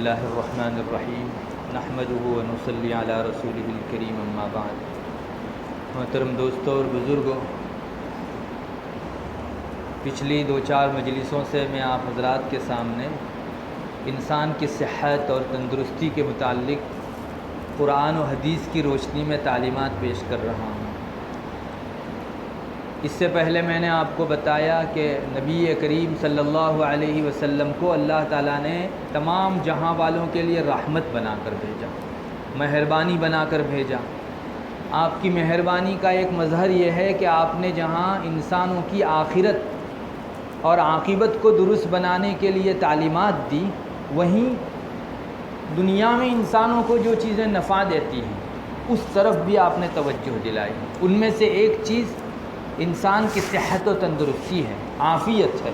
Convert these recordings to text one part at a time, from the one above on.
اللہ الرحمن الرحیم نحمدہ ونصلی علی رسولہ الکریم اما بعد۔ محترم دوستوں اور بزرگوں، پچھلی 2-4 مجلسوں سے میں آپ حضرات کے سامنے انسان کی صحت اور تندرستی کے متعلق قرآن و حدیث کی روشنی میں تعلیمات پیش کر رہا ہوں۔ اس سے پہلے میں نے آپ کو بتایا کہ نبی کریم صلی اللہ علیہ وسلم کو اللہ تعالیٰ نے تمام جہاں والوں کے لیے رحمت بنا کر بھیجا، مہربانی بنا کر بھیجا۔ آپ کی مہربانی کا ایک مظہر یہ ہے کہ آپ نے جہاں انسانوں کی آخرت اور عاقبت کو درست بنانے کے لیے تعلیمات دی، وہیں دنیا میں انسانوں کو جو چیزیں نفع دیتی ہیں اس طرف بھی آپ نے توجہ دلائی۔ ان میں سے ایک چیز انسان کی صحت و تندرستی ہے، عافیت ہے،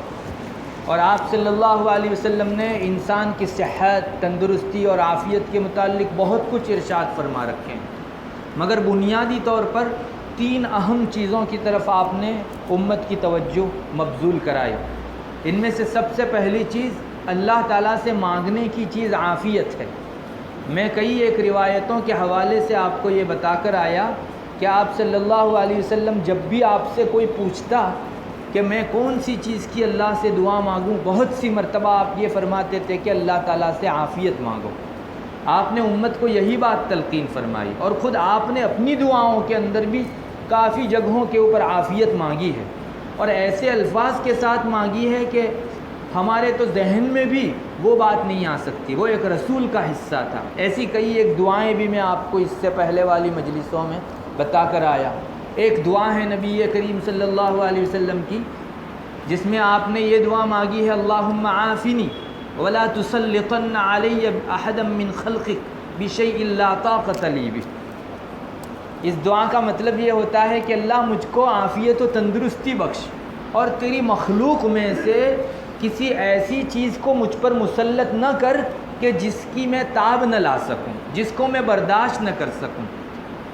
اور آپ صلی اللہ علیہ وسلم نے انسان کی صحت، تندرستی اور عافیت کے متعلق بہت کچھ ارشاد فرما رکھے ہیں، مگر بنیادی طور پر 3 اہم چیزوں کی طرف آپ نے امت کی توجہ مبذول کرائی۔ ان میں سے سب سے پہلی چیز اللہ تعالیٰ سے مانگنے کی چیز عافیت ہے۔ میں کئی ایک روایتوں کے حوالے سے آپ کو یہ بتا کر آیا کہ آپ صلی اللہ علیہ وسلم جب بھی آپ سے کوئی پوچھتا کہ میں کون سی چیز کی اللہ سے دعا مانگوں، بہت سی مرتبہ آپ یہ فرماتے تھے کہ اللہ تعالیٰ سے عافیت مانگو۔ آپ نے امت کو یہی بات تلقین فرمائی، اور خود آپ نے اپنی دعاؤں کے اندر بھی کافی جگہوں کے اوپر عافیت مانگی ہے، اور ایسے الفاظ کے ساتھ مانگی ہے کہ ہمارے تو ذہن میں بھی وہ بات نہیں آ سکتی، وہ ایک رسول کا حصہ تھا۔ ایسی کئی ایک دعائیں بھی میں آپ کو اس سے پہلے والی مجلسوں میں بتا کر آیا۔ ایک دعا ہے نبی کریم صلی اللہ علیہ وسلم کی، جس میں آپ نے یہ دعا مانگی ہے، اللہم عافنی ولا تسلطن علی احدا من خلقک بشیء لا طاقت لی بہ۔ اس دعا کا مطلب یہ ہوتا ہے کہ اللہ مجھ کو عافیت و تندرستی بخش، اور تیری مخلوق میں سے کسی ایسی چیز کو مجھ پر مسلط نہ کر کہ جس کی میں تاب نہ لا سکوں، جس کو میں برداشت نہ کر سکوں۔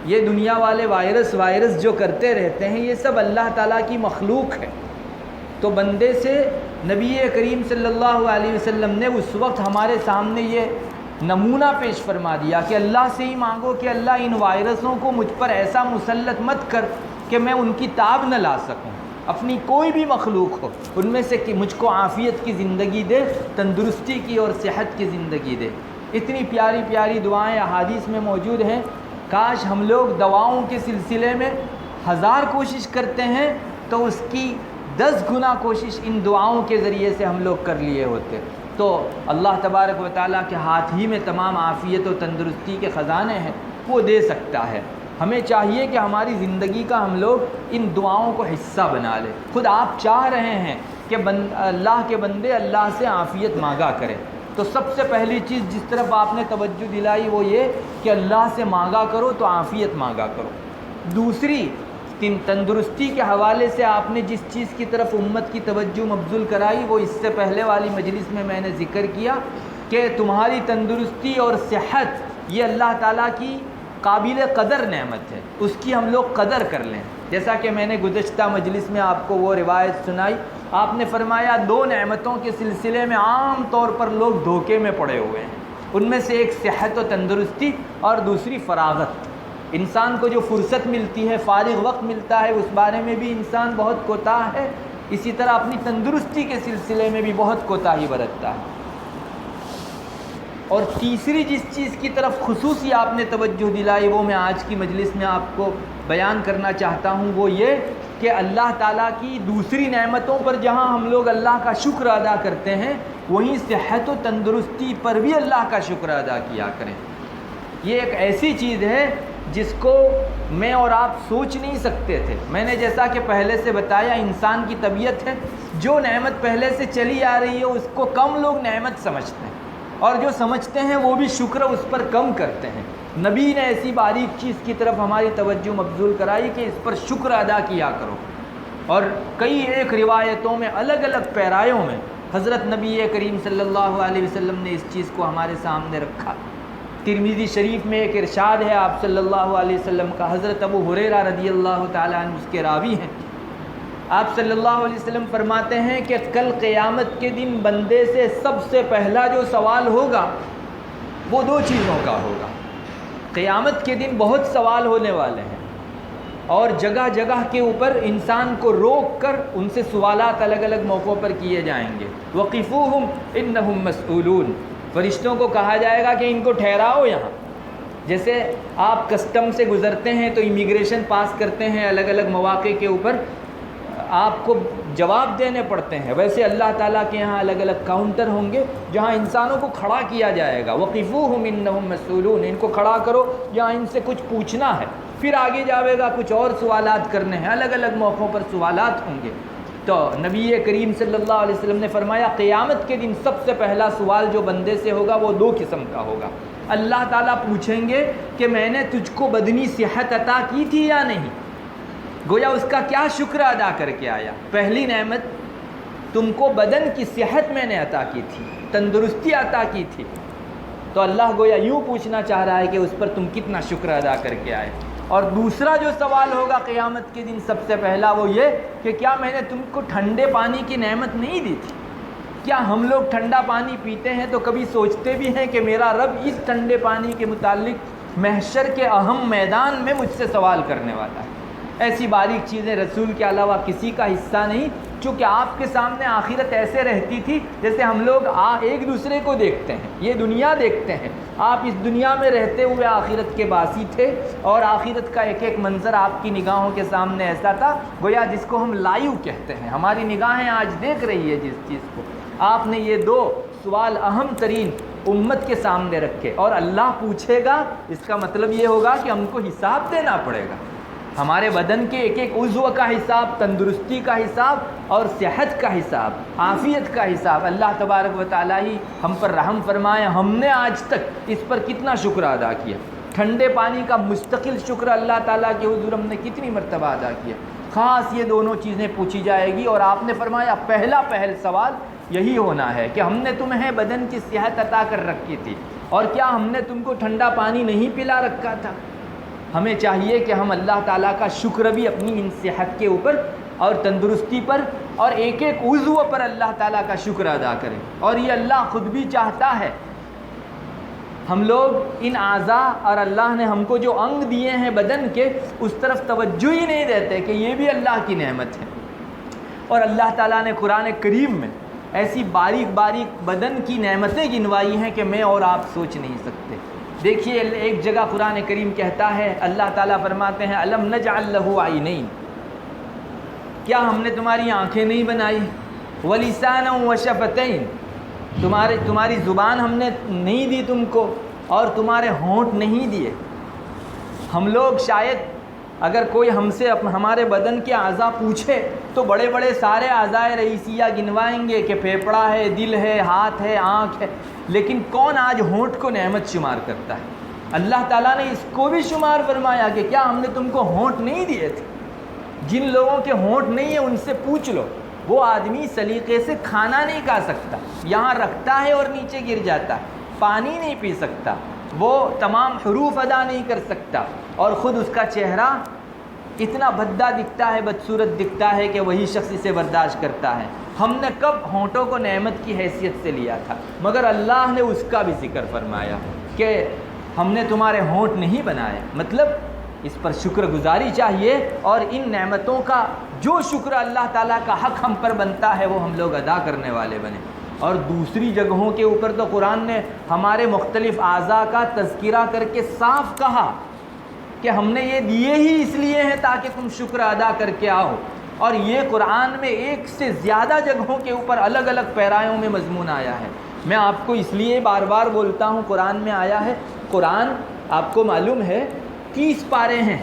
یہ دنیا والے وائرس جو کرتے رہتے ہیں، یہ سب اللہ تعالیٰ کی مخلوق ہے۔ تو بندے سے نبی کریم صلی اللہ علیہ وسلم نے اس وقت ہمارے سامنے یہ نمونہ پیش فرما دیا کہ اللہ سے ہی مانگو کہ اللہ ان وائرسوں کو مجھ پر ایسا مسلط مت کر کہ میں ان کی تاب نہ لا سکوں۔ اپنی کوئی بھی مخلوق ہو، ان میں سے کہ مجھ کو عافیت کی زندگی دے، تندرستی کی اور صحت کی زندگی دے۔ اتنی پیاری پیاری دعائیں احادیث میں موجود ہیں۔ کاش ہم لوگ دواؤں کے سلسلے میں 1000 کوشش کرتے ہیں تو اس کی 10 گنا کوشش ان دعاؤں کے ذریعے سے ہم لوگ کر لیے ہوتے۔ تو اللہ تبارک و تعالیٰ کے ہاتھ ہی میں تمام عافیت و تندرستی کے خزانے ہیں، وہ دے سکتا ہے۔ ہمیں چاہیے کہ ہماری زندگی کا ہم لوگ ان دعاؤں کو حصہ بنا لیں۔ خود آپ چاہ رہے ہیں کہ اللہ کے بندے اللہ سے عافیت مانگا کریں، تو سب سے پہلی چیز جس طرف آپ نے توجہ دلائی وہ یہ کہ اللہ سے مانگا کرو تو عافیت مانگا کرو۔ دوسری، تندرستی کے حوالے سے آپ نے جس چیز کی طرف امت کی توجہ مبذول کرائی، وہ اس سے پہلے والی مجلس میں نے ذکر کیا کہ تمہاری تندرستی اور صحت یہ اللہ تعالیٰ کی قابل قدر نعمت ہے، اس کی ہم لوگ قدر کر لیں۔ جیسا کہ میں نے گزشتہ مجلس میں آپ کو وہ روایت سنائی، آپ نے فرمایا 2 نعمتوں کے سلسلے میں عام طور پر لوگ دھوکے میں پڑے ہوئے ہیں، ان میں سے ایک صحت و تندرستی اور دوسری فراغت۔ انسان کو جو فرصت ملتی ہے، فارغ وقت ملتا ہے، اس بارے میں بھی انسان بہت کوتاہ ہے، اسی طرح اپنی تندرستی کے سلسلے میں بھی بہت کوتاہی برتتا ہے۔ اور تیسری جس چیز کی طرف خصوصی آپ نے توجہ دلائی، وہ میں آج کی مجلس میں آپ کو بیان کرنا چاہتا ہوں، وہ یہ کہ اللہ تعالیٰ کی دوسری نعمتوں پر جہاں ہم لوگ اللہ کا شکر ادا کرتے ہیں، وہیں صحت و تندرستی پر بھی اللہ کا شکر ادا کیا کریں۔ یہ ایک ایسی چیز ہے جس کو میں اور آپ سوچ نہیں سکتے تھے۔ میں نے جیسا کہ پہلے سے بتایا، انسان کی طبیعت ہے، جو نعمت پہلے سے چلی آ رہی ہے اس کو کم لوگ نعمت سمجھتے ہیں، اور جو سمجھتے ہیں وہ بھی شکر اس پر کم کرتے ہیں۔ نبی نے ایسی باریک چیز کی طرف ہماری توجہ مبذول کرائی کہ اس پر شکر ادا کیا کرو، اور کئی ایک روایتوں میں الگ الگ پیرایوں میں حضرت نبی کریم صلی اللہ علیہ وسلم نے اس چیز کو ہمارے سامنے رکھا۔ ترمذی شریف میں ایک ارشاد ہے آپ صلی اللہ علیہ وسلم کا، حضرت ابو ہریرہ رضی اللہ تعالیٰ عنہ اس کے راوی ہیں۔ آپ صلی اللہ علیہ وسلم فرماتے ہیں کہ کل قیامت کے دن بندے سے سب سے پہلا جو سوال ہوگا وہ دو چیزوں کا ہوگا۔ قیامت کے دن بہت سوال ہونے والے ہیں، اور جگہ جگہ کے اوپر انسان کو روک کر ان سے سوالات الگ الگ موقعوں پر کیے جائیں گے۔ وقفوہم انہم مسئولون، فرشتوں کو کہا جائے گا کہ ان کو ٹھہراؤ یہاں۔ جیسے آپ کسٹم سے گزرتے ہیں تو امیگریشن پاس کرتے ہیں، الگ الگ مواقع کے اوپر آپ کو جواب دینے پڑتے ہیں، ویسے اللہ تعالیٰ کے یہاں الگ الگ کاؤنٹر ہوں گے جہاں انسانوں کو کھڑا کیا جائے گا۔ وقفوہم انہم مسئولون، ان کو کھڑا کرو، یہاں ان سے کچھ پوچھنا ہے۔ پھر آگے جاوے گا، کچھ اور سوالات کرنے ہیں، الگ الگ موقعوں پر سوالات ہوں گے۔ تو نبی کریم صلی اللہ علیہ وسلم نے فرمایا قیامت کے دن سب سے پہلا سوال جو بندے سے ہوگا وہ دو قسم کا ہوگا۔ اللہ تعالیٰ پوچھیں گے کہ میں نے تجھ کو بدنی صحت عطا کی تھی یا نہیں، گویا اس کا کیا شکر ادا کر کے آیا۔ پہلی نعمت تم کو بدن کی صحت میں نے عطا کی تھی، تندرستی عطا کی تھی، تو اللہ گویا یوں پوچھنا چاہ رہا ہے کہ اس پر تم کتنا شکر ادا کر کے آئے۔ اور دوسرا جو سوال ہوگا قیامت کے دن سب سے پہلا وہ یہ کہ کیا میں نے تم کو ٹھنڈے پانی کی نعمت نہیں دی تھی؟ کیا ہم لوگ ٹھنڈا پانی پیتے ہیں تو کبھی سوچتے بھی ہیں کہ میرا رب اس ٹھنڈے پانی کے متعلق محشر کے اہم میدان میں مجھ سے سوال کرنے والا ہے؟ ایسی باریک چیزیں رسول کے علاوہ کسی کا حصہ نہیں، چونکہ آپ کے سامنے آخرت ایسے رہتی تھی جیسے ہم لوگ ایک دوسرے کو دیکھتے ہیں، یہ دنیا دیکھتے ہیں۔ آپ اس دنیا میں رہتے ہوئے آخرت کے باسی تھے، اور آخرت کا ایک ایک منظر آپ کی نگاہوں کے سامنے ایسا تھا گویا جس کو ہم لائیو کہتے ہیں، ہماری نگاہیں آج دیکھ رہی ہے جس چیز کو۔ آپ نے یہ دو سوال اہم ترین امت کے سامنے رکھے، اور اللہ پوچھے گا، اس کا مطلب یہ ہوگا کہ ہم کو حساب دینا پڑے گا۔ ہمارے بدن کے ایک ایک عضو کا حساب، تندرستی کا حساب اور صحت کا حساب، عافیت کا حساب۔ اللہ تبارک و تعالیٰ ہی ہم پر رحم فرمائے، ہم نے آج تک اس پر کتنا شکر ادا کیا۔ ٹھنڈے پانی کا مستقل شکر اللہ تعالیٰ کے حضور ہم نے کتنی مرتبہ ادا کیا۔ خاص یہ دونوں چیزیں پوچھی جائے گی، اور آپ نے فرمایا پہل سوال یہی ہونا ہے کہ ہم نے تمہیں بدن کی صحت عطا کر رکھی تھی، اور کیا ہم نے تم کو ٹھنڈا پانی نہیں پلا رکھا تھا؟ ہمیں چاہیے کہ ہم اللہ تعالیٰ کا شکر بھی اپنی ان صحت کے اوپر اور تندرستی پر اور ایک ایک عضو پر اللہ تعالیٰ کا شکر ادا کریں، اور یہ اللہ خود بھی چاہتا ہے۔ ہم لوگ ان اعضاء اور اللہ نے ہم کو جو انگ دیے ہیں بدن کے، اس طرف توجہ ہی نہیں دیتے کہ یہ بھی اللہ کی نعمت ہے۔ اور اللہ تعالیٰ نے قرآن کریم میں ایسی باریک باریک بدن کی نعمتیں گنوائی ہیں کہ میں اور آپ سوچ نہیں سکتے۔ دیکھیے ایک جگہ قرآن کریم کہتا ہے، اللہ تعالیٰ فرماتے ہیں الم نجعل لہ عینین، کیا ہم نے تمہاری آنکھیں نہیں بنائی؟ ولسانا وشفتین، تمہاری زبان ہم نے نہیں دی تم کو، اور تمہارے ہونٹ نہیں دیے۔ ہم لوگ شاید اگر کوئی ہم سے ہمارے بدن کے اعضاء پوچھے تو بڑے بڑے سارے اعضاء رئیسیہ گنوائیں گے کہ پھیپھڑا ہے، دل ہے، ہاتھ ہے، آنکھ ہے، لیکن کون آج ہونٹ کو نعمت شمار کرتا ہے؟ اللہ تعالیٰ نے اس کو بھی شمار فرمایا کہ کیا ہم نے تم کو ہونٹ نہیں دیے تھے؟ جن لوگوں کے ہونٹ نہیں ہیں ان سے پوچھ لو، وہ آدمی سلیقے سے کھانا نہیں کھا سکتا، یہاں رکھتا ہے اور نیچے گر جاتا ہے، پانی نہیں پی سکتا، وہ تمام حروف ادا نہیں کر سکتا، اور خود اس کا چہرہ اتنا بھدا دکھتا ہے، بدصورت دکھتا ہے کہ وہی شخص اسے برداشت کرتا ہے۔ ہم نے کب ہونٹوں کو نعمت کی حیثیت سے لیا تھا؟ مگر اللہ نے اس کا بھی ذکر فرمایا کہ ہم نے تمہارے ہونٹ نہیں بنائے، مطلب اس پر شکر گزاری چاہیے، اور ان نعمتوں کا جو شکر اللہ تعالیٰ کا حق ہم پر بنتا ہے وہ ہم لوگ ادا کرنے والے بنیں۔ اور دوسری جگہوں کے اوپر تو قرآن نے ہمارے مختلف اعضاء کا تذکرہ کر کے صاف کہا کہ ہم نے یہ دیے ہی اس لیے ہیں تاکہ تم شکر ادا کر کے آؤ، اور یہ قرآن میں ایک سے زیادہ جگہوں کے اوپر الگ الگ پیرایوں میں مضمون آیا ہے۔ میں آپ کو اس لیے بار بار بولتا ہوں قرآن میں آیا ہے۔ قرآن آپ کو معلوم ہے 30 پارے ہیں،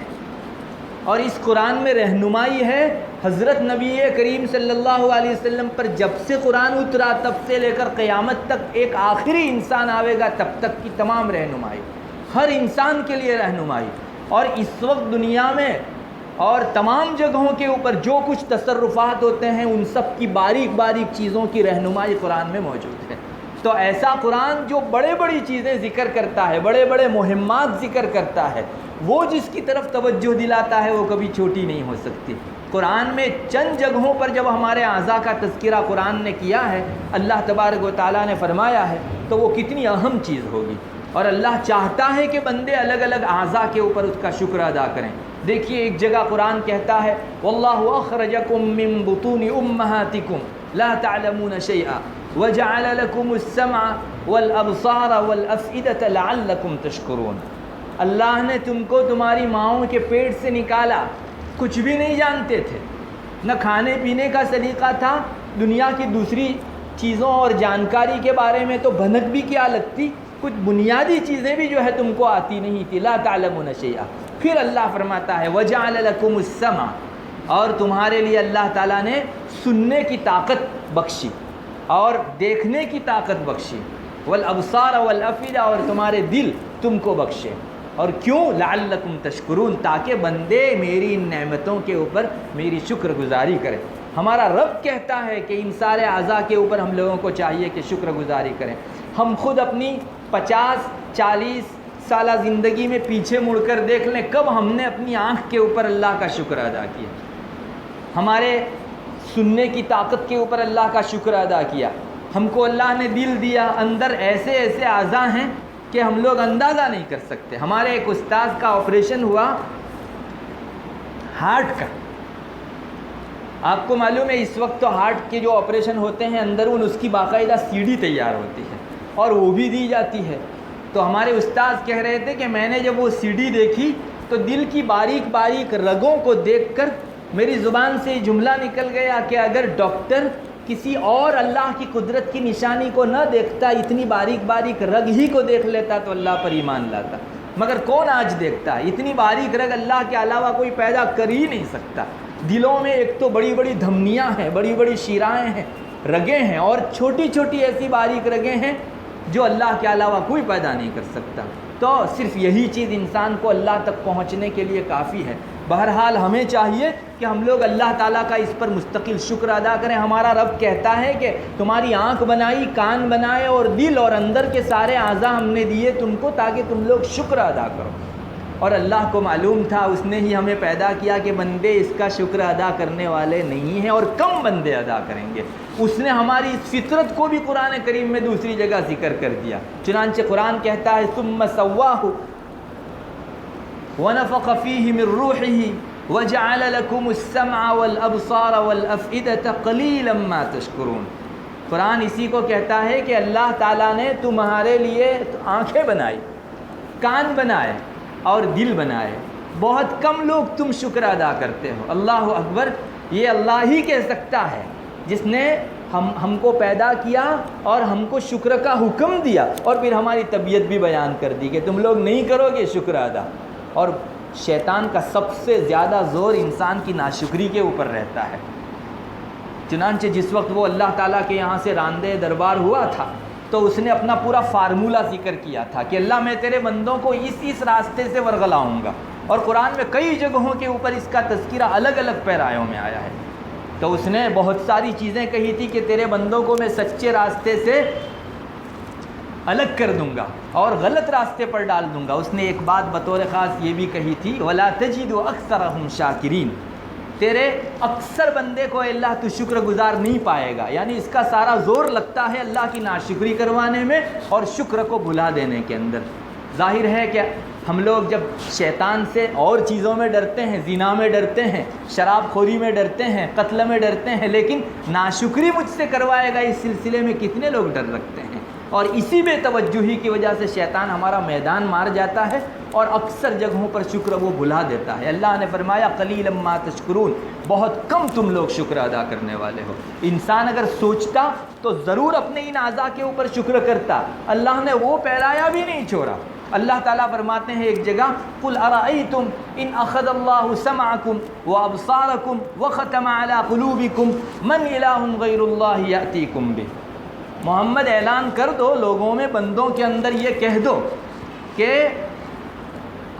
اور اس قرآن میں رہنمائی ہے حضرت نبی کریم صلی اللہ علیہ وسلم پر جب سے قرآن اترا تب سے لے کر قیامت تک ایک آخری انسان آئے گا تب تک کی تمام رہنمائی، ہر انسان کے لیے رہنمائی۔ اور اس وقت دنیا میں اور تمام جگہوں کے اوپر جو کچھ تصرفات ہوتے ہیں ان سب کی باریک باریک چیزوں کی رہنمائی قرآن میں موجود ہے۔ تو ایسا قرآن جو بڑے بڑی چیزیں ذکر کرتا ہے، بڑے بڑے مہمات ذکر کرتا ہے، وہ جس کی طرف توجہ دلاتا ہے وہ کبھی چھوٹی نہیں ہو سکتی۔ قرآن میں چند جگہوں پر جب ہمارے اعضاء کا تذکرہ قرآن نے کیا ہے، اللہ تبارک و تعالیٰ نے فرمایا ہے، تو وہ کتنی اہم چیز ہوگی۔ اور اللہ چاہتا ہے کہ بندے الگ الگ اعضاء کے اوپر اس کا شکر ادا کریں. دیکھیے ایک جگہ قرآن کہتا ہے واللہ اخرجکم من بطون امہاتکم لا تعلمون شیئا وجعل لکم السمع والابصار والافئدۃ لعلکم تشکرون. اللہ نے تم کو تمہاری ماؤں کے پیٹ سے نکالا, کچھ بھی نہیں جانتے تھے, نہ کھانے پینے کا سلیقہ تھا, دنیا کی دوسری چیزوں اور جانکاری کے بارے میں تو بھنک بھی کیا لگتی, کچھ بنیادی چیزیں بھی جو ہے تم کو آتی نہیں تھی. لا تعلمون شیئا. پھر اللہ فرماتا ہے وجعل لکم السمع, اور تمہارے لیے اللہ تعالیٰ نے سننے کی طاقت بخشی اور دیکھنے کی طاقت بخشی, والابصار والافئدہ, اور تمہارے دل تم کو بخشے. اور کیوں؟ لعلکم تشکرون, تاکہ بندے میری ان نعمتوں کے اوپر میری شکر گزاری کریں. ہمارا رب کہتا ہے کہ ان سارے اعضاء کے اوپر ہم لوگوں کو چاہیے کہ شکر گزاری کریں. ہم خود اپنی 50-40 سالہ زندگی میں پیچھے مڑ کر دیکھ لیں, کب ہم نے اپنی آنکھ کے اوپر اللہ کا شکر ادا کیا, ہمارے سننے کی طاقت کے اوپر اللہ کا شکر ادا کیا. ہم کو اللہ نے دل دیا, اندر ایسے ایسے اعضاء ہیں کہ ہم لوگ اندازہ نہیں کر سکتے. ہمارے ایک استاد کا آپریشن ہوا ہارٹ کا. آپ کو معلوم ہے اس وقت تو ہارٹ کے جو آپریشن ہوتے ہیں اندرون اس کی باقاعدہ سی ڈی تیار ہوتی ہے اور وہ بھی دی جاتی ہے. تو ہمارے استاد کہہ رہے تھے کہ میں نے جب وہ سی ڈی دیکھی تو دل کی باریک باریک رگوں کو دیکھ کر میری زبان سے یہ جملہ نکل گیا کہ اگر ڈاکٹر کسی اور اللہ کی قدرت کی نشانی کو نہ دیکھتا, اتنی باریک باریک رگ ہی کو دیکھ لیتا تو اللہ پر ایمان لاتا. مگر کون آج دیکھتا ہے؟ اتنی باریک رگ اللہ کے علاوہ کوئی پیدا کر ہی نہیں سکتا. دلوں میں ایک تو بڑی بڑی دھمنیاں ہیں, بڑی بڑی شیرائیں ہیں, رگیں ہیں, اور چھوٹی چھوٹی ایسی باریک رگیں ہیں جو اللہ کے علاوہ کوئی پیدا نہیں کر سکتا. تو صرف یہی چیز انسان کو اللہ تک پہنچنے کے لیے کافی ہے. بہرحال ہمیں چاہیے کہ ہم لوگ اللہ تعالیٰ کا اس پر مستقل شکر ادا کریں. ہمارا رب کہتا ہے کہ تمہاری آنکھ بنائی, کان بنائے, اور دل اور اندر کے سارے اعضاء ہم نے دیے تم کو تاکہ تم لوگ شکر ادا کرو. اور اللہ کو معلوم تھا, اس نے ہی ہمیں پیدا کیا کہ بندے اس کا شکر ادا کرنے والے نہیں ہیں اور کم بندے ادا کریں گے. اس نے ہماری اس فطرت کو بھی قرآن کریم میں دوسری جگہ ذکر کر دیا. چنانچہ قرآن کہتا ہے ثم سواہ ونفخ فیہ من روحہ وجعل لکم السمع والابصار والافئدۃ قلیلا ما تشکرون. قرآن اسی کو کہتا ہے کہ اللہ تعالیٰ نے تمہارے لیے آنکھیں بنائی, کان بنائے اور دل بنائے. بہت کم لوگ تم شکر ادا کرتے ہو. اللہ اکبر. یہ اللہ ہی کہہ سکتا ہے جس نے ہم کو پیدا کیا اور ہم کو شکر کا حکم دیا, اور پھر ہماری طبیعت بھی بیان کر دی کہ تم لوگ نہیں کرو گے شکر ادا. اور شیطان کا سب سے زیادہ زور انسان کی ناشکری کے اوپر رہتا ہے. چنانچہ جس وقت وہ اللہ تعالیٰ کے یہاں سے راندے دربار ہوا تھا تو اس نے اپنا پورا فارمولہ ذکر کیا تھا کہ اللہ میں تیرے بندوں کو اس راستے سے ورغلاؤں گا. اور قرآن میں کئی جگہوں کے اوپر اس کا تذکرہ الگ الگ پیرایوں میں آیا ہے. تو اس نے بہت ساری چیزیں کہی تھی کہ تیرے بندوں کو میں سچے راستے سے الگ کر دوں گا اور غلط راستے پر ڈال دوں گا. اس نے ایک بات بطور خاص یہ بھی کہی تھی وَلَا تَجِدُ أَكْثَرَهُمْ شَاكِرِينَ. تیرے اکثر بندے کو اللہ تو شکر گزار نہیں پائے گا. یعنی اس کا سارا زور لگتا ہے اللہ کی ناشکری کروانے میں اور شکر کو بھلا دینے کے اندر. ظاہر ہے کہ ہم لوگ جب شیطان سے اور چیزوں میں ڈرتے ہیں, زنا میں ڈرتے ہیں, شراب خوری میں ڈرتے ہیں, قتل میں ڈرتے ہیں, لیکن ناشکری مجھ سے کروائے گا اس سلسلے میں کتنے لوگ ڈر رکھتے ہیں. اور اسی بے توجہی کی وجہ سے شیطان ہمارا میدان مار جاتا ہے اور اکثر جگہوں پر شکر وہ بھلا دیتا ہے. اللہ نے فرمایا قلیلا ما تشکرون, بہت کم تم لوگ شکر ادا کرنے والے ہو. انسان اگر سوچتا تو ضرور اپنے ان اعضاء کے اوپر شکر کرتا. اللہ نے وہ پھیلایا بھی نہیں چھوڑا. اللہ تعالیٰ فرماتے ہیں ایک جگہ قل ارأیتم ان اخذ اللہ سمعکم وابصارکم وختم علی قلوبکم من الہ غیر اللہ یأتیکم بہ. محمد اعلان کر دو لوگوں میں, بندوں کے اندر یہ کہہ دو کہ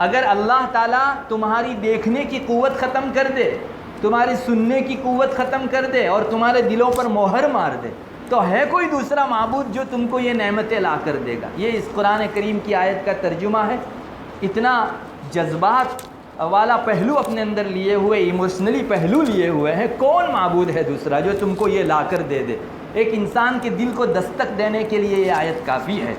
اگر اللہ تعالیٰ تمہاری دیکھنے کی قوت ختم کر دے, تمہاری سننے کی قوت ختم کر دے اور تمہارے دلوں پر مہر مار دے, تو ہے کوئی دوسرا معبود جو تم کو یہ نعمتیں لا کر دے گا. یہ اس قرآن کریم کی آیت کا ترجمہ ہے. اتنا جذبات والا پہلو اپنے اندر لیے ہوئے, ایموشنلی پہلو لیے ہوئے ہیں. کون معبود ہے دوسرا جو تم کو یہ لا کر دے دے؟ ایک انسان کے دل کو دستک دینے کے لیے یہ آیت کافی ہے.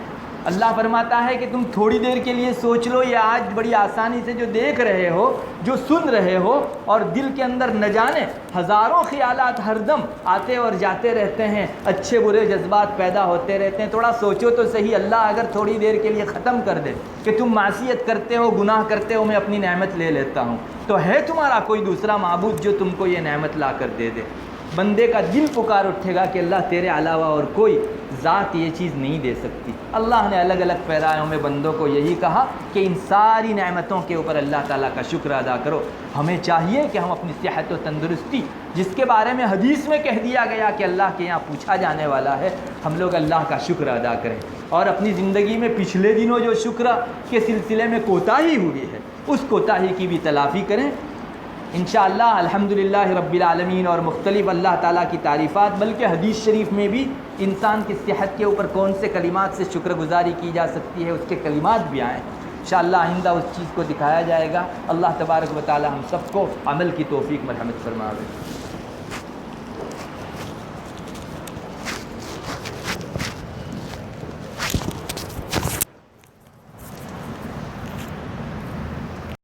اللہ فرماتا ہے کہ تم تھوڑی دیر کے لیے سوچ لو، یہ آج بڑی آسانی سے جو دیکھ رہے ہو، جو سن رہے ہو، اور دل کے اندر نہ جانے ہزاروں خیالات ہر دم آتے اور جاتے رہتے ہیں، اچھے برے جذبات پیدا ہوتے رہتے ہیں، تھوڑا سوچو تو صحیح، اللہ اگر تھوڑی دیر کے لیے ختم کر دے کہ تم معصیت کرتے ہو، گناہ کرتے ہو، میں اپنی نعمت لے لیتا ہوں، تو ہے تمہارا کوئی دوسرا معبود جو تم کو یہ نعمت لا کر دے دے؟ بندے کا دل پکار اٹھے گا کہ اللہ تیرے علاوہ اور کوئی ذات یہ چیز نہیں دے سکتی۔ اللہ نے الگ الگ پیرایوں میں بندوں کو یہی کہا کہ ان ساری نعمتوں کے اوپر اللہ تعالیٰ کا شکر ادا کرو۔ ہمیں چاہیے کہ ہم اپنی صحت و تندرستی، جس کے بارے میں حدیث میں کہہ دیا گیا کہ اللہ کے یہاں پوچھا جانے والا ہے، ہم لوگ اللہ کا شکر ادا کریں، اور اپنی زندگی میں پچھلے دنوں جو شکر کے سلسلے میں کوتاہی ہوئی ہے اس کوتاہی کی بھی تلافی کریں۔ انشاءاللہ الحمدللہ رب العالمین، اور مختلف اللہ تعالیٰ کی تعریفات، بلکہ حدیث شریف میں بھی انسان کی صحت کے اوپر کون سے کلمات سے شکر گزاری کی جا سکتی ہے اس کے کلمات بھی آئیں۔ انشاءاللہ آئندہ اس چیز کو دکھایا جائے گا۔ اللہ تبارک و تعالی ہم سب کو عمل کی توفیق مرحمت فرمائے۔